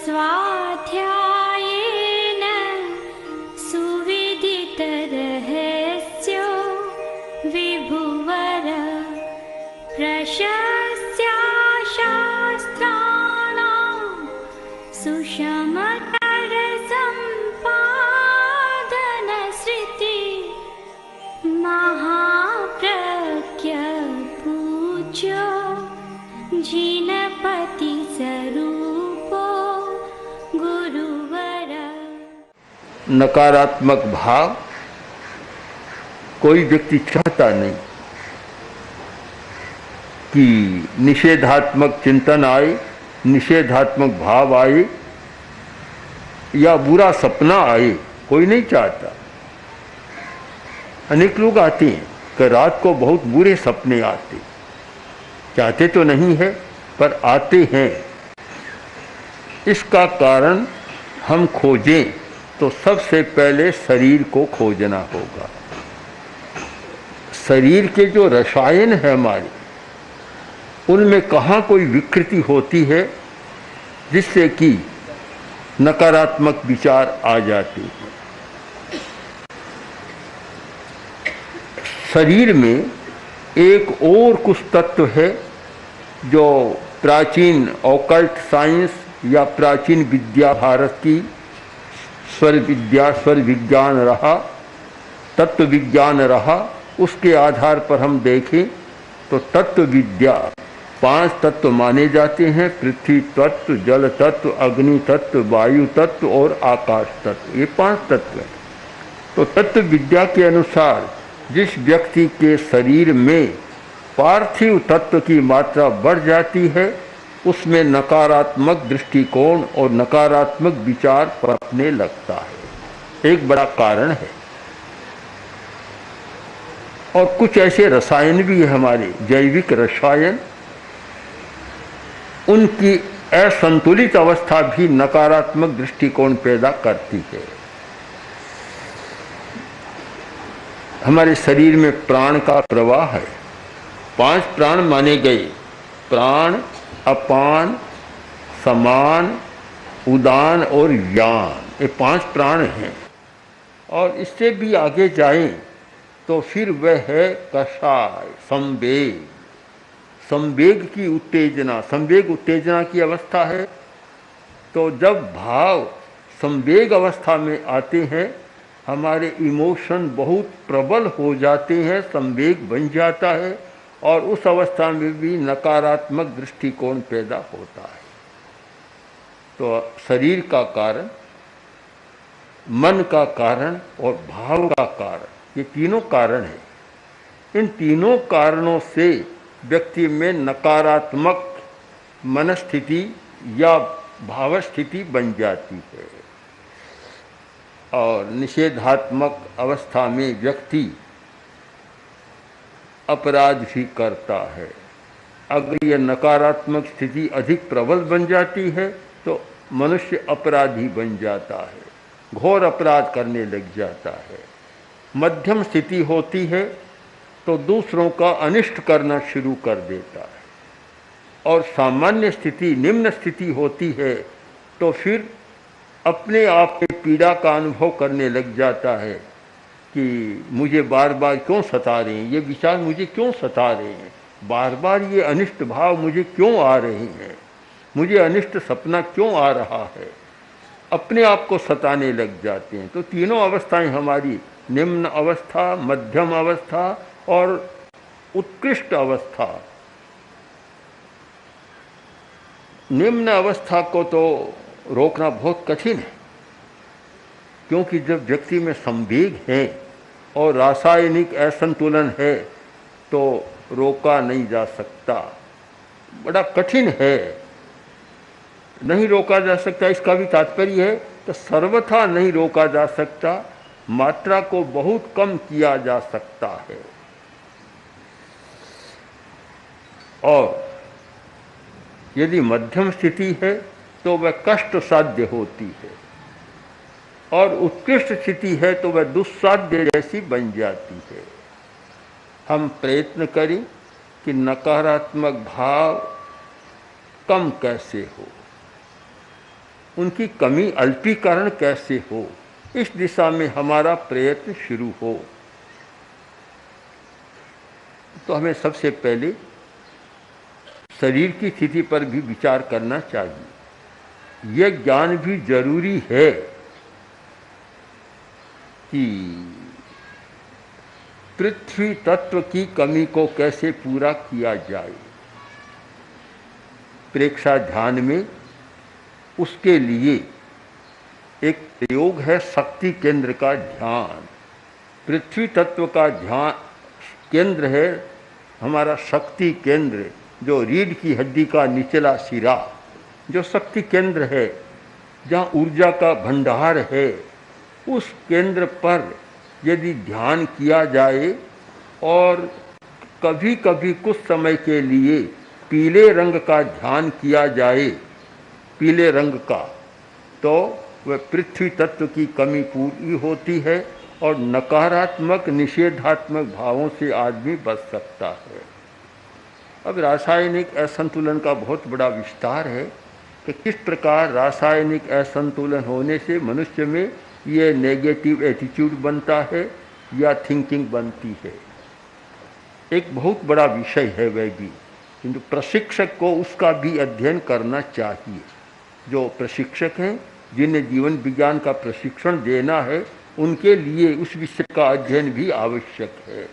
स्वाध्यायेन सुविदितरहस्यो विभुवर प्रशस्या शास्त्राणां सुषमतरसम्पादनश्रुति महाप्रज्ञ पूज्यो जिनपति स्वरूपो गुरुवर। नकारात्मक भाव कोई व्यक्ति चाहता नहीं कि निषेधात्मक चिंतन आए, निषेधात्मक भाव आए या बुरा सपना आए, कोई नहीं चाहता। अनेक लोग आते हैं कि रात को बहुत बुरे सपने आते, चाहते तो नहीं है पर आते हैं। इसका कारण हम खोजें तो सबसे पहले शरीर को खोजना होगा। शरीर के जो रसायन है हमारे, उनमें कहाँ कोई विकृति होती है जिससे कि नकारात्मक विचार आ जाते हैं। शरीर में एक और कुछ तत्व है जो प्राचीन ऑकल्ट साइंस या प्राचीन विद्या भारत की स्वर विज्ञान रहा, तत्व विज्ञान रहा। उसके आधार पर हम देखें तो तत्व विद्या 5 तत्व माने जाते हैं: पृथ्वी तत्व, जल तत्व, अग्नि तत्व, वायु तत्व और आकाश तत्व। ये 5 तत्व हैं। तो तत्व विद्या के अनुसार जिस व्यक्ति के शरीर में पार्थिव तत्व की मात्रा बढ़ जाती है, उसमें नकारात्मक दृष्टिकोण और नकारात्मक विचार पनपने लगता है। एक बड़ा कारण है। और कुछ ऐसे रसायन भी है हमारे, जैविक रसायन, उनकी असंतुलित अवस्था भी नकारात्मक दृष्टिकोण पैदा करती है। हमारे शरीर में प्राण का प्रवाह है। 5 प्राण माने गए: प्राण, अपान, समान, उदान और यान। ये 5 प्राण हैं। और इससे भी आगे जाएं तो फिर वह है कषाय, संवेग। संवेग की उत्तेजना, संवेग उत्तेजना की अवस्था है। तो जब भाव संवेग अवस्था में आते हैं, हमारे इमोशन बहुत प्रबल हो जाते हैं, संवेग बन जाता है और उस अवस्था में भी नकारात्मक दृष्टिकोण पैदा होता है। तो शरीर का कारण, मन का कारण और भाव का कारण, ये तीनों कारण हैं। इन तीनों कारणों से व्यक्ति में नकारात्मक मनस्थिति या भाव स्थिति बन जाती है। और निषेधात्मक अवस्था में व्यक्ति अपराध भी करता है। अगर यह नकारात्मक स्थिति अधिक प्रबल बन जाती है तो मनुष्य अपराधी बन जाता है, घोर अपराध करने लग जाता है। मध्यम स्थिति होती है तो दूसरों का अनिष्ट करना शुरू कर देता है। और सामान्य स्थिति, निम्न स्थिति होती है तो फिर अपने आप के पीड़ा का अनुभव करने लग जाता है कि मुझे बार बार क्यों सता रहे हैं, ये विचार मुझे क्यों सता रहे हैं, बार बार ये अनिष्ट भाव मुझे क्यों आ रहे हैं, मुझे अनिष्ट सपना क्यों आ रहा है। अपने आप को सताने लग जाते हैं। तो तीनों अवस्थाएं हमारी, निम्न अवस्था, मध्यम अवस्था और उत्कृष्ट अवस्था। निम्न अवस्था को तो रोकना बहुत कठिन है, क्योंकि जब व्यक्ति में संवेग है और रासायनिक असंतुलन है तो रोका नहीं जा सकता, बड़ा कठिन है, नहीं रोका जा सकता। इसका भी तात्पर्य है तो सर्वथा नहीं रोका जा सकता, मात्रा को बहुत कम किया जा सकता है। और यदि मध्यम स्थिति है तो वह कष्ट साध्य होती है, और उत्कृष्ट स्थिति है तो वह दुस्साध्य जैसी बन जाती है। हम प्रयत्न करें कि नकारात्मक भाव कम कैसे हो। उनकी कमी अल्पीकरण कैसे हो, इस दिशा में हमारा प्रयत्न शुरू हो। तो हमें सबसे पहले शरीर की स्थिति पर भी विचार करना चाहिए। यह ज्ञान भी जरूरी है कि पृथ्वी तत्व की कमी को कैसे पूरा किया जाए। प्रेक्षा ध्यान में उसके लिए एक प्रयोग है शक्ति केंद्र का ध्यान। पृथ्वी तत्व का ध्यान केंद्र है हमारा शक्ति केंद्र, जो रीढ़ की हड्डी का निचला सिरा, जो शक्ति केंद्र है, जहाँ ऊर्जा का भंडार है। उस केंद्र पर यदि ध्यान किया जाए और कभी कभी कुछ समय के लिए पीले रंग का ध्यान किया जाए, पीले रंग का, तो वह पृथ्वी तत्व की कमी पूरी होती है और नकारात्मक निषेधात्मक भावों से आदमी बच सकता है। अब रासायनिक असंतुलन का बहुत बड़ा विस्तार है कि किस प्रकार रासायनिक असंतुलन होने से मनुष्य में ये नेगेटिव एटीट्यूड बनता है या थिंकिंग बनती है। एक बहुत बड़ा विषय है वह भी, किंतु प्रशिक्षक को उसका भी अध्ययन करना चाहिए। जो प्रशिक्षक हैं, जिन्हें जीवन विज्ञान का प्रशिक्षण देना है, उनके लिए उस विषय का अध्ययन भी आवश्यक है।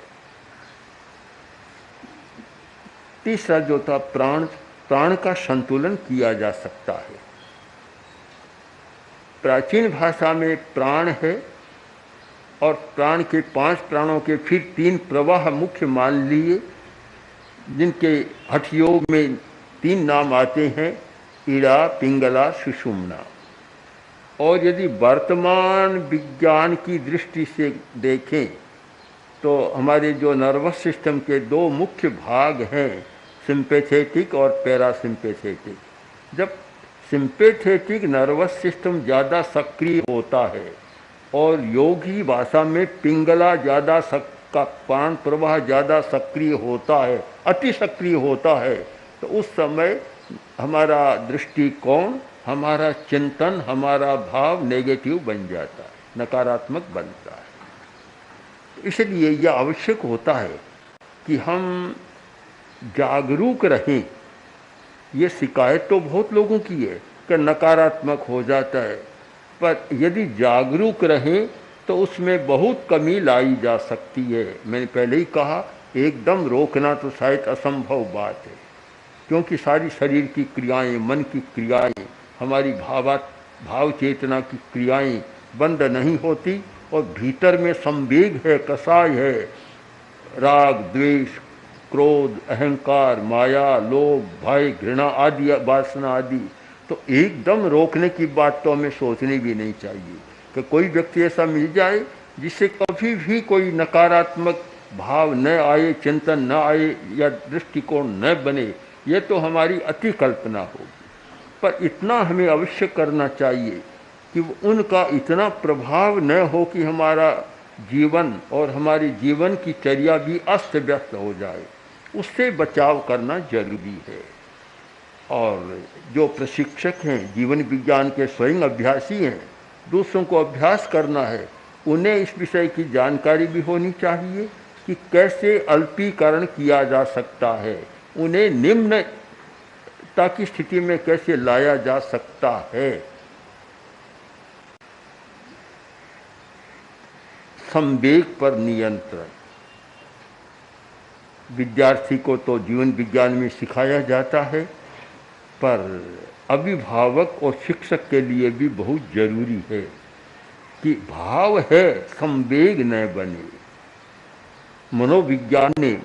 तीसरा जो था प्राण का संतुलन किया जा सकता है। प्राचीन भाषा में प्राण है और प्राण के 5 प्राणों के फिर 3 प्रवाह मुख्य मान लिए, जिनके हठ योग में 3 नाम आते हैं, इड़ा, पिंगला, सुषुम्ना। और यदि वर्तमान विज्ञान की दृष्टि से देखें तो हमारे जो नर्वस सिस्टम के 2 मुख्य भाग हैं, सिंपैथेटिक और पैरासिम्पैथेटिक। जब सिंपैथेटिक नर्वस सिस्टम ज़्यादा सक्रिय होता है और योगी भाषा में पिंगला ज़्यादा का प्राण प्रवाह ज़्यादा सक्रिय होता है, अति सक्रिय होता है, तो उस समय हमारा दृष्टिकोण, हमारा चिंतन, हमारा भाव नेगेटिव बन जाता है, नकारात्मक बनता है। इसलिए यह आवश्यक होता है कि हम जागरूक रहें। ये शिकायत तो बहुत लोगों की है कि नकारात्मक हो जाता है, पर यदि जागरूक रहें तो उसमें बहुत कमी लाई जा सकती है। मैंने पहले ही कहा, एकदम रोकना तो शायद असंभव बात है, क्योंकि सारी शरीर की क्रियाएं, मन की क्रियाएं, हमारी भाव चेतना की क्रियाएं बंद नहीं होती और भीतर में संवेग है, कसाय है, राग, द्वेष, क्रोध, अहंकार, माया, लोभ, भय, घृणा आदि वासना आदि। तो एकदम रोकने की बात तो हमें सोचनी भी नहीं चाहिए कि कोई व्यक्ति ऐसा मिल जाए जिससे कभी भी कोई नकारात्मक भाव न आए, चिंतन न आए या दृष्टिकोण न बने। ये तो हमारी अति कल्पना होगी, पर इतना हमें अवश्य करना चाहिए कि उनका इतना प्रभाव न हो कि हमारा जीवन और हमारी जीवन की चर्या भी अस्त व्यस्त हो जाए। उससे बचाव करना जरूरी है। और जो प्रशिक्षक हैं, जीवन विज्ञान के स्वयं अभ्यासी हैं, दूसरों को अभ्यास करना है, उन्हें इस विषय की जानकारी भी होनी चाहिए कि कैसे अल्पीकरण किया जा सकता है, उन्हें निम्नता की स्थिति में कैसे लाया जा सकता है। संवेग पर नियंत्रण विद्यार्थी को तो जीवन विज्ञान में सिखाया जाता है, पर अभिभावक और शिक्षक के लिए भी बहुत जरूरी है कि भाव है, संवेग न बने। मनोविज्ञान ने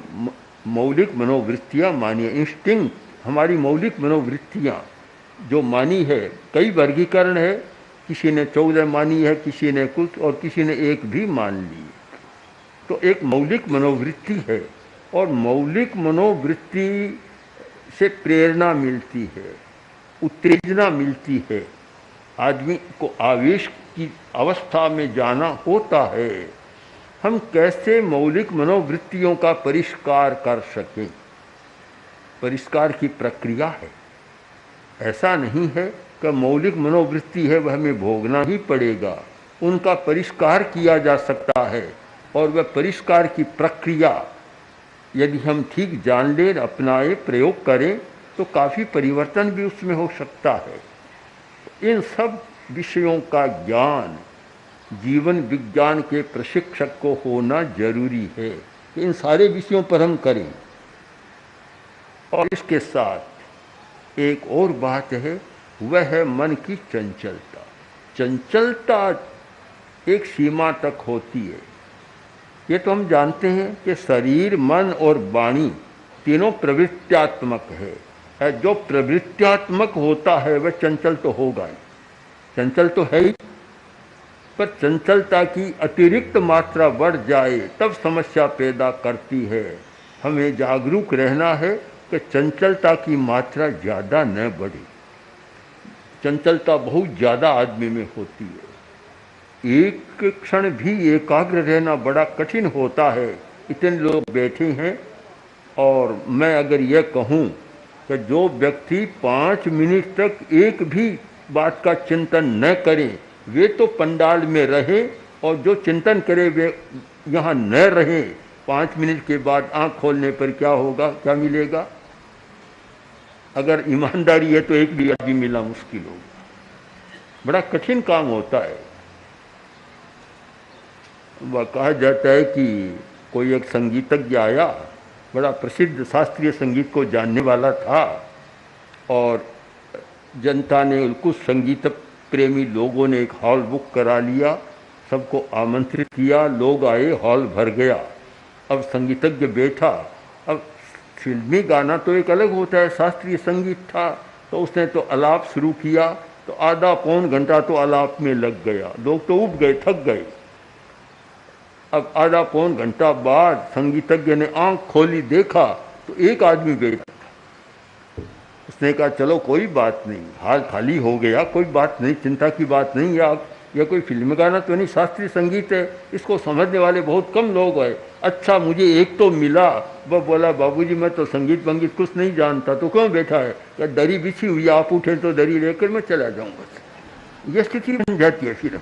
मौलिक मनोवृत्तियाँ मानी, इंस्टिंक्ट, हमारी मौलिक मनोवृत्तियाँ जो मानी है, कई वर्गीकरण है, किसी ने 14 मानी है, किसी ने कुछ और किसी ने 1 भी मान ली। तो एक मौलिक मनोवृत्ति है और मौलिक मनोवृत्ति से प्रेरणा मिलती है, उत्तेजना मिलती है, आदमी को आवेश की अवस्था में जाना होता है। हम कैसे मौलिक मनोवृत्तियों का परिष्कार कर सकें, परिष्कार की प्रक्रिया है। ऐसा नहीं है कि मौलिक मनोवृत्ति है वह हमें भोगना ही पड़ेगा। उनका परिष्कार किया जा सकता है और वह परिष्कार की प्रक्रिया यदि हम ठीक जान लें, अपनाएं, प्रयोग करें तो काफ़ी परिवर्तन भी उसमें हो सकता है। इन सब विषयों का ज्ञान जीवन विज्ञान के प्रशिक्षक को होना जरूरी है कि इन सारे विषयों पर हम करें। और इसके साथ एक और बात है, वह है मन की चंचलता। चंचलता एक सीमा तक होती है। ये तो हम जानते हैं कि शरीर, मन और वाणी तीनों प्रवृत्त्यात्मक है। जो प्रवृत्त्यात्मक होता है वह चंचल तो होगा ही, चंचल तो है ही। पर चंचलता की अतिरिक्त मात्रा बढ़ जाए तब समस्या पैदा करती है। हमें जागरूक रहना है कि चंचलता की मात्रा ज़्यादा न बढ़े। चंचलता बहुत ज़्यादा आदमी में होती है। एक क्षण भी एकाग्र रहना बड़ा कठिन होता है। इतने लोग बैठे हैं और मैं अगर यह कहूँ कि जो व्यक्ति 5 मिनट तक एक भी बात का चिंतन न करें वे तो पंडाल में रहे, और जो चिंतन करे वे यहाँ न रहे। 5 मिनट के बाद आँख खोलने पर क्या होगा, क्या मिलेगा? अगर ईमानदारी है तो एक भी आदमी मिला मुश्किल होगा। बड़ा कठिन काम होता है। वह कहा जाता है कि कोई एक संगीतज्ञ आया, बड़ा प्रसिद्ध शास्त्रीय संगीत को जानने वाला था, और जनता ने, कुछ संगीत प्रेमी लोगों ने एक हॉल बुक करा लिया, सबको आमंत्रित किया, लोग आए, हॉल भर गया। अब संगीतज्ञ बैठा। अब फिल्मी गाना तो एक अलग होता है, शास्त्रीय संगीत था, तो उसने तो आलाप शुरू किया, तो आधा पौन घंटा तो आलाप में लग गया। लोग तो उब गए, थक गए। अब आधा पौन घंटा बाद संगीतज्ञ ने आंख खोली, देखा तो एक आदमी बैठा। उसने कहा चलो कोई बात नहीं, हाल खाली हो गया, कोई बात नहीं, चिंता की बात नहीं। यह कोई फिल्म गाना तो नहीं, शास्त्रीय संगीत है, इसको समझने वाले बहुत कम लोग हैं। अच्छा मुझे एक तो मिला। वह बोला बाबूजी मैं तो संगीत वंगीत कुछ नहीं जानता। तो क्यों बैठा है? क्या दरी बिछी हुई, आप उठे तो दरी लेकर मैं चला जाऊँगा। यह स्थिति बन जाती है। फिर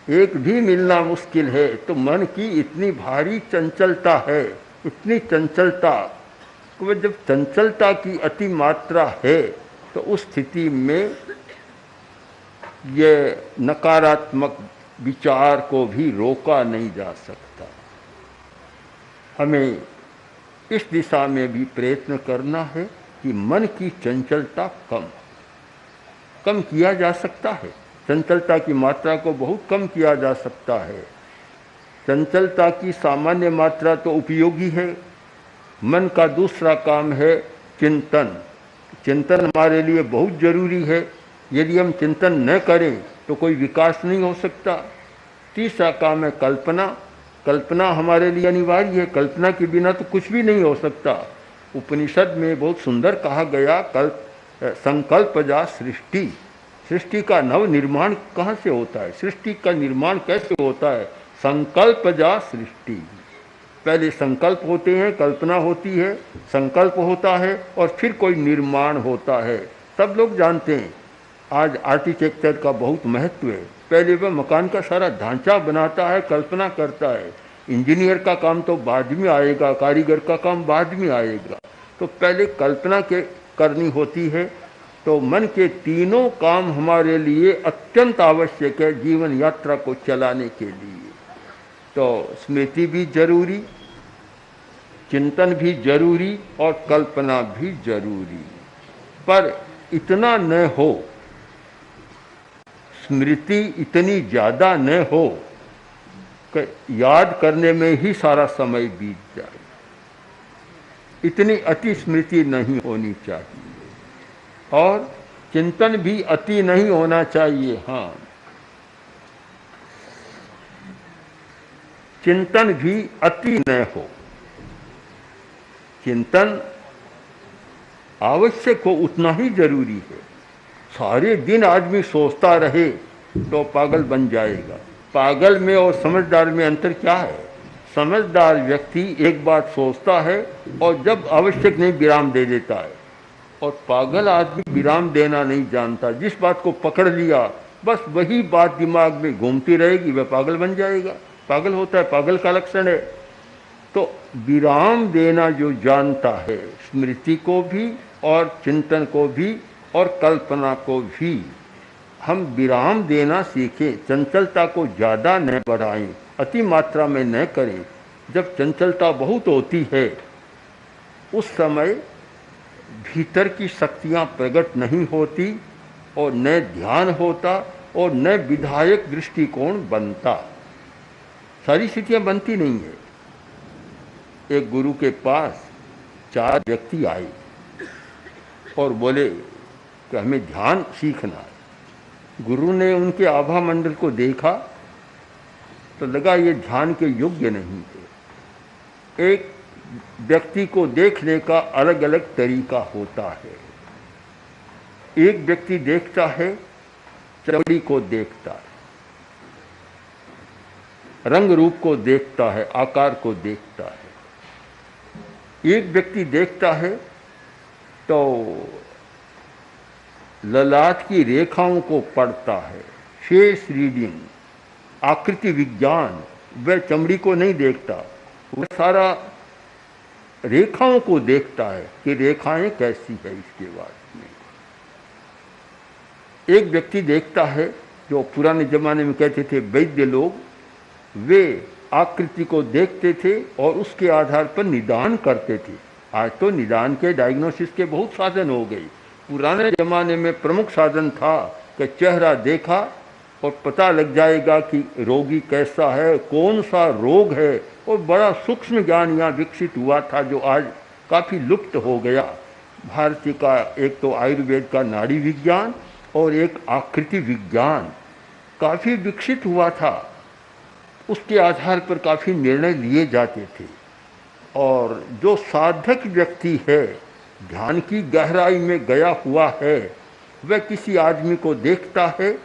एक भी मिलना मुश्किल है। तो मन की इतनी भारी चंचलता है, इतनी चंचलता, जब चंचलता की अति मात्रा है तो उस स्थिति में ये नकारात्मक विचार को भी रोका नहीं जा सकता। हमें इस दिशा में भी प्रयत्न करना है कि मन की चंचलता कम किया जा सकता है। चंचलता की मात्रा को बहुत कम किया जा सकता है। चंचलता की सामान्य मात्रा तो उपयोगी है। मन का दूसरा काम है चिंतन। चिंतन हमारे लिए बहुत जरूरी है। यदि हम चिंतन न करें तो कोई विकास नहीं हो सकता। तीसरा काम है कल्पना। कल्पना हमारे लिए अनिवार्य है। कल्पना के बिना तो कुछ भी नहीं हो सकता। उपनिषद में बहुत सुंदर कहा गया, संकल्पजा सृष्टि। सृष्टि का नव निर्माण कहाँ से होता है? सृष्टि का निर्माण कैसे होता है? संकल्पजा सृष्टि। पहले संकल्प होते हैं, कल्पना होती है, संकल्प होता है और फिर कोई निर्माण होता है। सब लोग जानते हैं आज आर्किटेक्चर का बहुत महत्व है। पहले वह मकान का सारा ढांचा बनाता है, कल्पना करता है। इंजीनियर का काम तो बाद में आएगा, कारीगर का काम बाद में आएगा। तो पहले कल्पना करनी होती है। तो मन के तीनों काम हमारे लिए अत्यंत आवश्यक है जीवन यात्रा को चलाने के लिए। तो स्मृति भी जरूरी, चिंतन भी जरूरी और कल्पना भी जरूरी। पर इतना न हो, स्मृति इतनी ज़्यादा न हो कि याद करने में ही सारा समय बीत जाए। इतनी अति स्मृति नहीं होनी चाहिए और चिंतन भी अति नहीं होना चाहिए। हाँ, चिंतन भी अति न हो। चिंतन आवश्यक हो उतना ही जरूरी है। सारे दिन आदमी सोचता रहे तो पागल बन जाएगा। पागल में और समझदार में अंतर क्या है? समझदार व्यक्ति एक बात सोचता है और जब आवश्यक नहीं विराम दे देता है, और पागल आदमी विराम देना नहीं जानता। जिस बात को पकड़ लिया बस वही बात दिमाग में घूमती रहेगी, वह पागल बन जाएगा। पागल होता है, पागल का लक्षण है। तो विराम देना जो जानता है, स्मृति को भी और चिंतन को भी और कल्पना को भी हम विराम देना सीखें। चंचलता को ज़्यादा न बढ़ाएं, अति मात्रा में न करें। जब चंचलता बहुत होती है उस समय भीतर की शक्तियाँ प्रकट नहीं होती और न ध्यान होता और न विधायक दृष्टिकोण बनता। सारी स्थितियाँ बनती नहीं है। एक गुरु के पास 4 व्यक्ति आए और बोले कि हमें ध्यान सीखना है। गुरु ने उनके आभा मंडल को देखा तो लगा ये ध्यान के योग्य नहीं है। एक व्यक्ति को देखने का अलग अलग तरीका होता है। एक व्यक्ति देखता है, चमड़ी को देखता है, रंग रूप को देखता है, आकार को देखता है। एक व्यक्ति देखता है तो ललाट की रेखाओं को पढ़ता है, फेस रीडिंग, आकृति विज्ञान। वह चमड़ी को नहीं देखता, वह सारा रेखाओं को देखता है कि रेखाएं कैसी है इसके बाद में। एक व्यक्ति देखता है, जो पुराने जमाने में कहते थे वैद्य लोग, वे आकृति को देखते थे और उसके आधार पर निदान करते थे। आज तो निदान के, डायग्नोसिस के बहुत साधन हो गए। पुराने ज़माने में प्रमुख साधन था कि चेहरा देखा और पता लग जाएगा कि रोगी कैसा है, कौन सा रोग है, और बड़ा सूक्ष्म ज्ञान यहाँ विकसित हुआ था जो आज काफ़ी लुप्त हो गया। भारतीय का एक तो आयुर्वेद का नाड़ी विज्ञान और एक आकृति विज्ञान काफ़ी विकसित हुआ था। उसके आधार पर काफ़ी निर्णय लिए जाते थे। और जो साधक व्यक्ति है, ध्यान की गहराई में गया हुआ है, वह किसी आदमी को देखता है,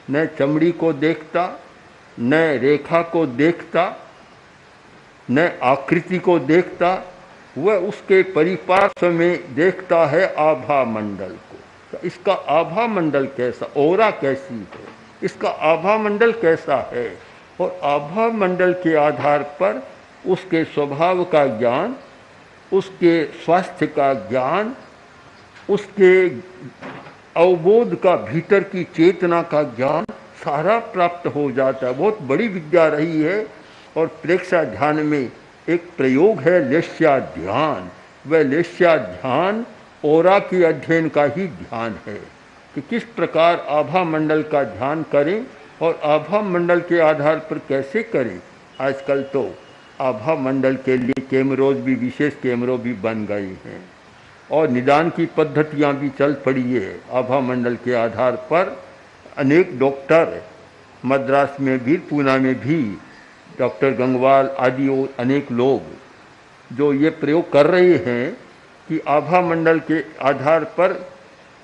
न चमड़ी को देखता, न रेखा को देखता, न आकृति को देखता, वह उसके परिपार्श्व में देखता है आभा मंडल को। तो इसका आभा मंडल कैसा, ओरा कैसी है, इसका आभा मंडल कैसा है, और आभा मंडल के आधार पर उसके स्वभाव का ज्ञान, उसके स्वास्थ्य का ज्ञान, उसके अवबोध का, भीतर की चेतना का ज्ञान सारा प्राप्त हो जाता है। बहुत बड़ी विद्या रही है। और प्रेक्षा ध्यान में एक प्रयोग है लेस्या ध्यान। वह लेस्या ध्यान ओरा के अध्ययन का ही ध्यान है कि किस प्रकार आभा मंडल का ध्यान करें और आभा मंडल के आधार पर कैसे करें। आजकल तो आभा मंडल के लिए कैमरोज भी, विशेष कैमरे भी बन गए हैं और निदान की पद्धतियां भी चल पड़ी है। आभा मंडल के आधार पर अनेक डॉक्टर, मद्रास में भी, पूना में भी, डॉक्टर गंगवाल आदि और अनेक लोग जो ये प्रयोग कर रहे हैं कि आभा मंडल के आधार पर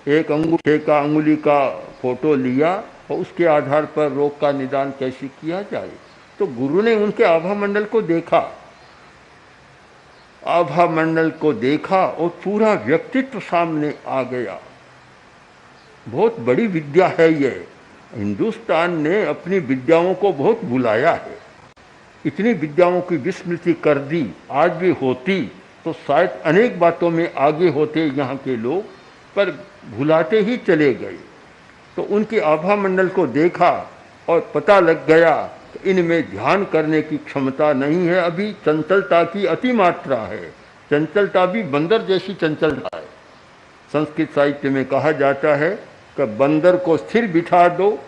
एक अंगूठे का, अंगुली का फोटो लिया और उसके आधार पर रोग का निदान कैसे किया जाए। तो गुरु ने उनके आभा मंडल को देखा, आभा मंडल को देखा और पूरा व्यक्तित्व सामने आ गया। बहुत बड़ी विद्या है ये। हिंदुस्तान ने अपनी विद्याओं को बहुत भुलाया है। इतनी विद्याओं की विस्मृति कर दी। आज भी होती तो शायद अनेक बातों में आगे होते यहाँ के लोग, पर भुलाते ही चले गए। तो उनके आभा मंडल को देखा और पता लग गया कि इनमें ध्यान करने की क्षमता नहीं है। अभी चंचलता की अति मात्रा है। चंचलता भी बंदर जैसी चंचलता है। संस्कृत साहित्य में कहा जाता है कि बंदर को स्थिर बिठा दो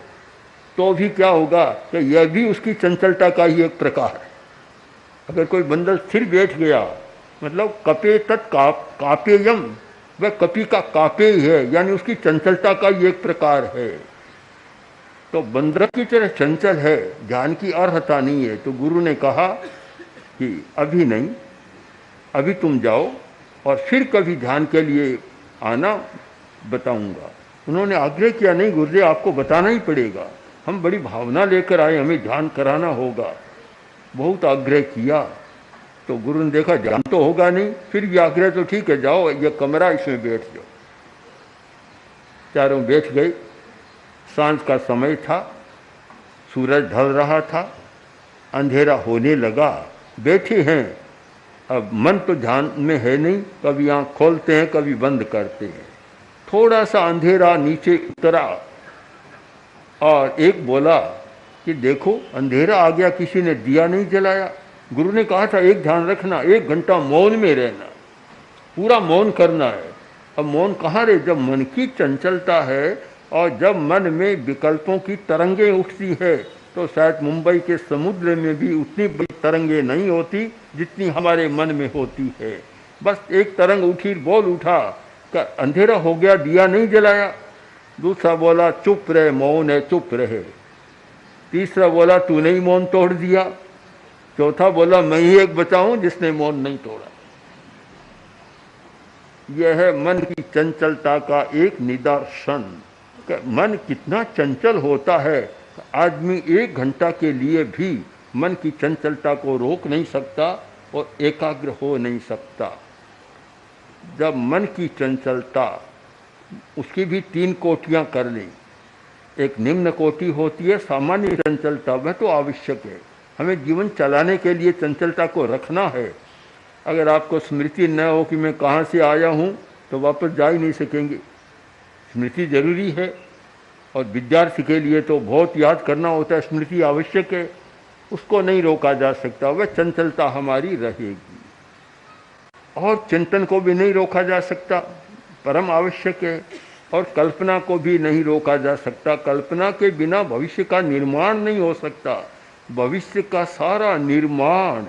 तो भी क्या होगा कि यह भी उसकी चंचलता का ही एक प्रकार है। अगर कोई बंदर स्थिर बैठ गया, मतलब कपे तत् कापेयम, वह कपी का कापे ही है, यानी उसकी चंचलता का ही एक प्रकार है। तो बंदर की तरह चंचल है, ध्यान की अर्हता नहीं है। तो गुरु ने कहा कि अभी नहीं, अभी तुम जाओ और फिर कभी ध्यान के लिए आना, बताऊंगा। उन्होंने आग्रह किया, नहीं गुरुदेव आपको बताना ही पड़ेगा, हम बड़ी भावना लेकर आए, हमें ध्यान कराना होगा। बहुत आग्रह किया तो गुरु ने देखा ध्यान तो होगा नहीं, फिर भी आग्रह तो ठीक है, जाओ ये कमरा, इसमें बैठ जाओ। चारों बैठ गए। सांझ का समय था, सूरज ढल रहा था, अंधेरा होने लगा। बैठे हैं, अब मन तो ध्यान में है नहीं, कभी आँख खोलते हैं कभी बंद करते हैं। थोड़ा सा अंधेरा नीचे उतरा और एक बोला कि देखो अंधेरा आ गया, किसी ने दिया नहीं जलाया। गुरु ने कहा था एक ध्यान रखना, 1 घंटा मौन में रहना, पूरा मौन करना है। अब मौन कहाँ रहे, जब मन की चंचलता है और जब मन में विकल्पों की तरंगें उठती है, तो शायद मुंबई के समुद्र में भी उतनी बड़ी तरंगें नहीं होती जितनी हमारे मन में होती है। बस एक तरंग उठी, बोल उठा कि अंधेरा हो गया, दिया नहीं जलाया। दूसरा बोला चुप रहे, मौन है, चुप रहे। तीसरा बोला तूने ही मौन तोड़ दिया। चौथा बोला मैं ही एक बचा हूं जिसने मौन नहीं तोड़ा। यह है मन की चंचलता का एक निदर्शन। मन कितना चंचल होता है, आदमी 1 घंटा के लिए भी मन की चंचलता को रोक नहीं सकता और एकाग्र हो नहीं सकता। जब मन की चंचलता, उसकी भी 3 कोटियां कर लें। एक निम्न कोटि होती है सामान्य चंचलता, वह तो आवश्यक है, हमें जीवन चलाने के लिए चंचलता को रखना है। अगर आपको स्मृति न हो कि मैं कहाँ से आया हूँ तो वापस जा ही नहीं सकेंगे। स्मृति जरूरी है और विद्यार्थी के लिए तो बहुत याद करना होता है, स्मृति आवश्यक है, उसको नहीं रोका जा सकता, वह चंचलता हमारी रहेगी। और चिंतन को भी नहीं रोका जा सकता, परम आवश्यक है। और कल्पना को भी नहीं रोका जा सकता, कल्पना के बिना भविष्य का निर्माण नहीं हो सकता। भविष्य का सारा निर्माण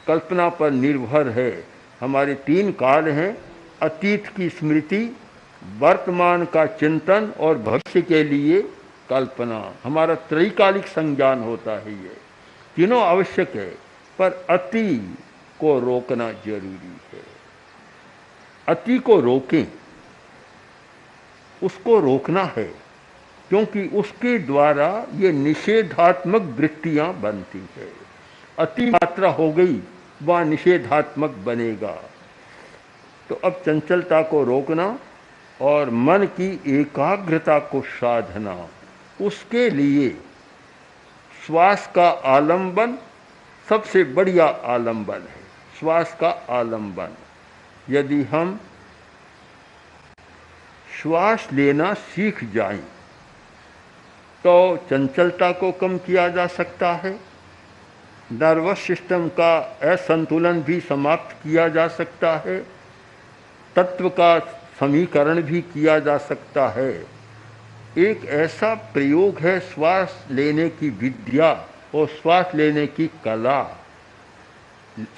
कल्पना पर निर्भर है। हमारे 3 काल हैं, अतीत की स्मृति, वर्तमान का चिंतन और भविष्य के लिए कल्पना। हमारा त्रैकालिक संज्ञान होता है, ये तीनों आवश्यक है, पर अति को रोकना जरूरी है। अति को रोकें, उसको रोकना है, क्योंकि उसके द्वारा ये निषेधात्मक वृत्तियां बनती है। अति मात्रा हो गई, वह निषेधात्मक बनेगा। तो अब चंचलता को रोकना और मन की एकाग्रता को साधना, उसके लिए श्वास का आलंबन सबसे बढ़िया आलंबन है। श्वास का आलंबन, यदि हम श्वास लेना सीख जाएं तो चंचलता को कम किया जा सकता है, नर्वस सिस्टम का असंतुलन भी समाप्त किया जा सकता है, तत्व का समीकरण भी किया जा सकता है। एक ऐसा प्रयोग है श्वास लेने की विद्या और श्वास लेने की कला।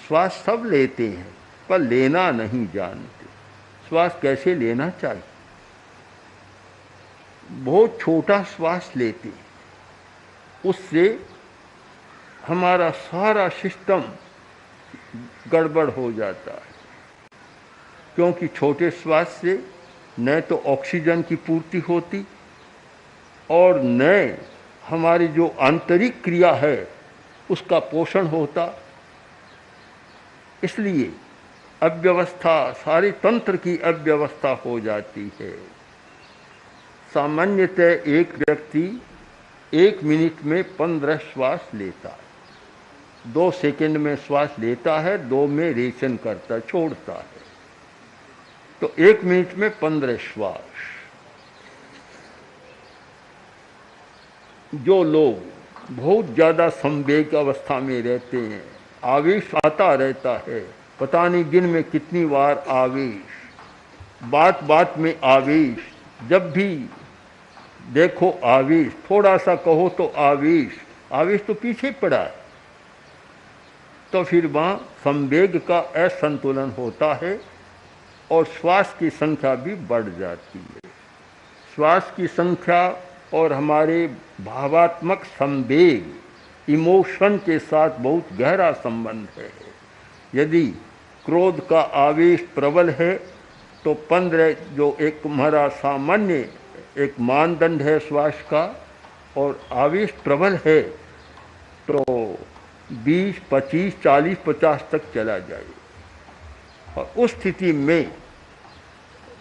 श्वास सब लेते हैं पर लेना नहीं जानते। श्वास कैसे लेना चाहिए, बहुत छोटा श्वास लेते, उससे हमारा सारा सिस्टम गड़बड़ हो जाता है, क्योंकि छोटे श्वास से न तो ऑक्सीजन की पूर्ति होती और न हमारी जो आंतरिक क्रिया है उसका पोषण होता। इसलिए अव्यवस्था, सारे तंत्र की अव्यवस्था हो जाती है। सामान्यतः एक व्यक्ति 1 मिनट में 15 श्वास लेता है, 2 सेकंड में श्वास लेता है, 2 में रेचन करता है, छोड़ता है। तो 1 मिनट में 15 श्वास। जो लोग बहुत ज़्यादा संवेग अवस्था में रहते हैं, आवेश आता रहता है, पता नहीं दिन में कितनी बार आवेश, बात बात में आवेश, जब भी देखो आवेश, थोड़ा सा कहो तो आवेश, आवेश तो पीछे पड़ा है, तो फिर वहाँ संवेग का असंतुलन होता है और श्वास की संख्या भी बढ़ जाती है। श्वास की संख्या और हमारे भावात्मक संवेग, इमोशन के साथ बहुत गहरा संबंध है। यदि क्रोध का आवेश प्रबल है तो 15 जो एक हमारा सामान्य एक मानदंड है श्वास का, और आवेश प्रबल है तो 20, 25, 40, 50 तक चला जाए। और उस स्थिति में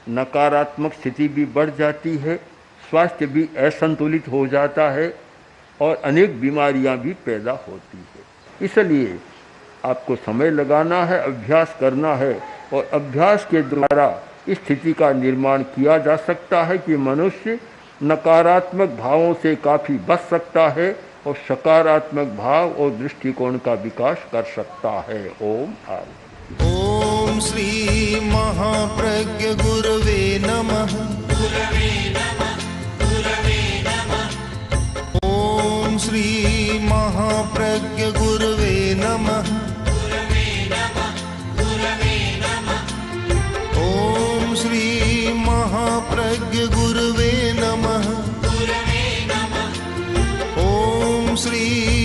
नकारात्मक स्थिति भी बढ़ जाती है, स्वास्थ्य भी असंतुलित हो जाता है और अनेक बीमारियां भी पैदा होती है। इसलिए आपको समय लगाना है, अभ्यास करना है और अभ्यास के द्वारा इस स्थिति का निर्माण किया जा सकता है कि मनुष्य नकारात्मक भावों से काफ़ी बच सकता है और सकारात्मक भाव और दृष्टिकोण का विकास कर सकता है। ओम आनंद। ओम श्री महाप्रज्ञ गुरवे नमः। ओम श्री महाप्रज्ञ गुरवे नमः। ओम श्री महाप्रज्ञ गुरवे नमः। ओम श्री